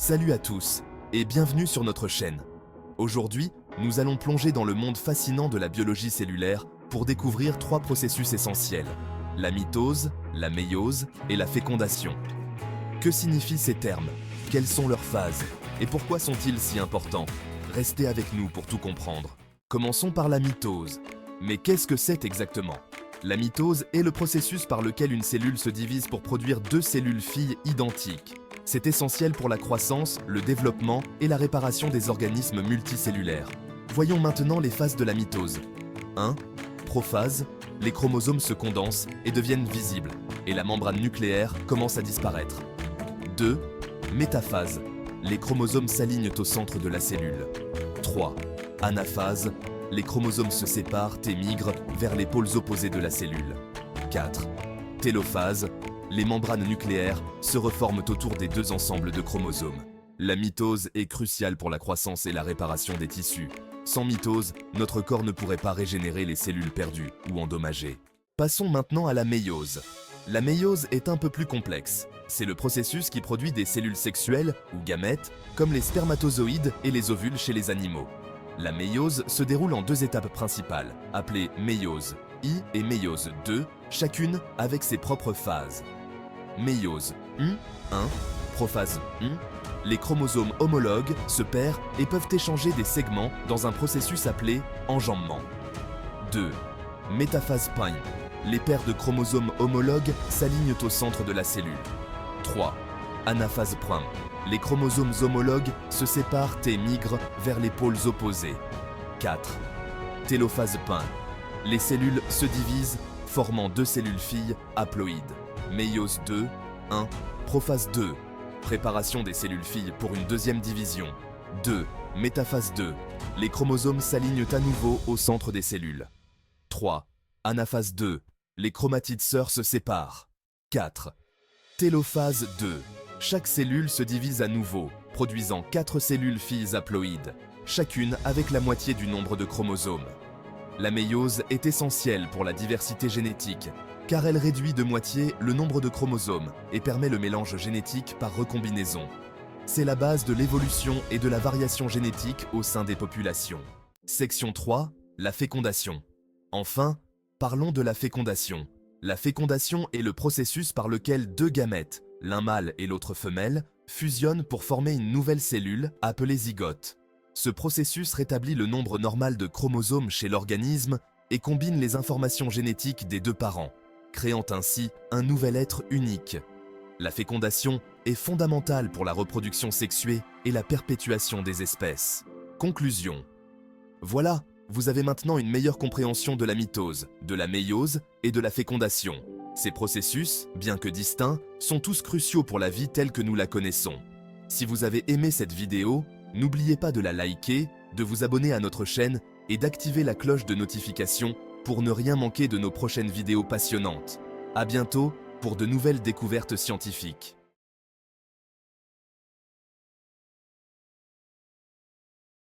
Salut à tous et bienvenue sur notre chaîne. Aujourd'hui, nous allons plonger dans le monde fascinant de la biologie cellulaire pour découvrir trois processus essentiels: la mitose, la méiose et la fécondation. Que signifient ces termes? Quelles sont leurs phases? Et pourquoi sont-ils si importants? Restez avec nous pour tout comprendre. Commençons par la mitose. Mais qu'est-ce que c'est exactement? La mitose est le processus par lequel une cellule se divise pour produire deux cellules filles identiques. C'est essentiel pour la croissance, le développement et la réparation des organismes multicellulaires. Voyons maintenant les phases de la mitose. 1. Prophase. Les chromosomes se condensent et deviennent visibles, et la membrane nucléaire commence à disparaître. 2. Métaphase. Les chromosomes s'alignent au centre de la cellule. 3. Anaphase. Les chromosomes se séparent et migrent vers les pôles opposés de la cellule. 4. Télophase. Les membranes nucléaires se reforment autour des deux ensembles de chromosomes. La mitose est cruciale pour la croissance et la réparation des tissus. Sans mitose, notre corps ne pourrait pas régénérer les cellules perdues ou endommagées. Passons maintenant à la méiose. La méiose est un peu plus complexe. C'est le processus qui produit des cellules sexuelles ou gamètes, comme les spermatozoïdes et les ovules chez les animaux. La méiose se déroule en deux étapes principales, appelées méiose I et méiose II, chacune avec ses propres phases. Méiose I, 1, prophase I, les chromosomes homologues se perdent et peuvent échanger des segments dans un processus appelé enjambement. 2. Métaphase Pi, les paires de chromosomes homologues s'alignent au centre de la cellule. 3. Anaphase Prime, les chromosomes homologues se séparent et migrent vers les pôles opposés. 4. Télophase Pi, les cellules se divisent, formant deux cellules filles haploïdes. Méiose 2, 1, prophase 2, préparation des cellules filles pour une deuxième division. 2. Métaphase 2, les chromosomes s'alignent à nouveau au centre des cellules. 3. Anaphase 2, les chromatides sœurs se séparent. 4. Télophase 2, chaque cellule se divise à nouveau, produisant 4 cellules filles haploïdes, chacune avec la moitié du nombre de chromosomes. La méiose est essentielle pour la diversité génétique, car elle réduit de moitié le nombre de chromosomes et permet le mélange génétique par recombinaison. C'est la base de l'évolution et de la variation génétique au sein des populations. Section 3, la fécondation. Enfin, parlons de la fécondation. La fécondation est le processus par lequel deux gamètes, l'un mâle et l'autre femelle, fusionnent pour former une nouvelle cellule appelée zygote. Ce processus rétablit le nombre normal de chromosomes chez l'organisme et combine les informations génétiques des deux parents, créant ainsi un nouvel être unique. La fécondation est fondamentale pour la reproduction sexuée et la perpétuation des espèces. Conclusion. Voilà, vous avez maintenant une meilleure compréhension de la mitose, de la méiose et de la fécondation. Ces processus, bien que distincts, sont tous cruciaux pour la vie telle que nous la connaissons. Si vous avez aimé cette vidéo, n'oubliez pas de la liker, de vous abonner à notre chaîne et d'activer la cloche de notification pour ne rien manquer de nos prochaines vidéos passionnantes. À bientôt pour de nouvelles découvertes scientifiques.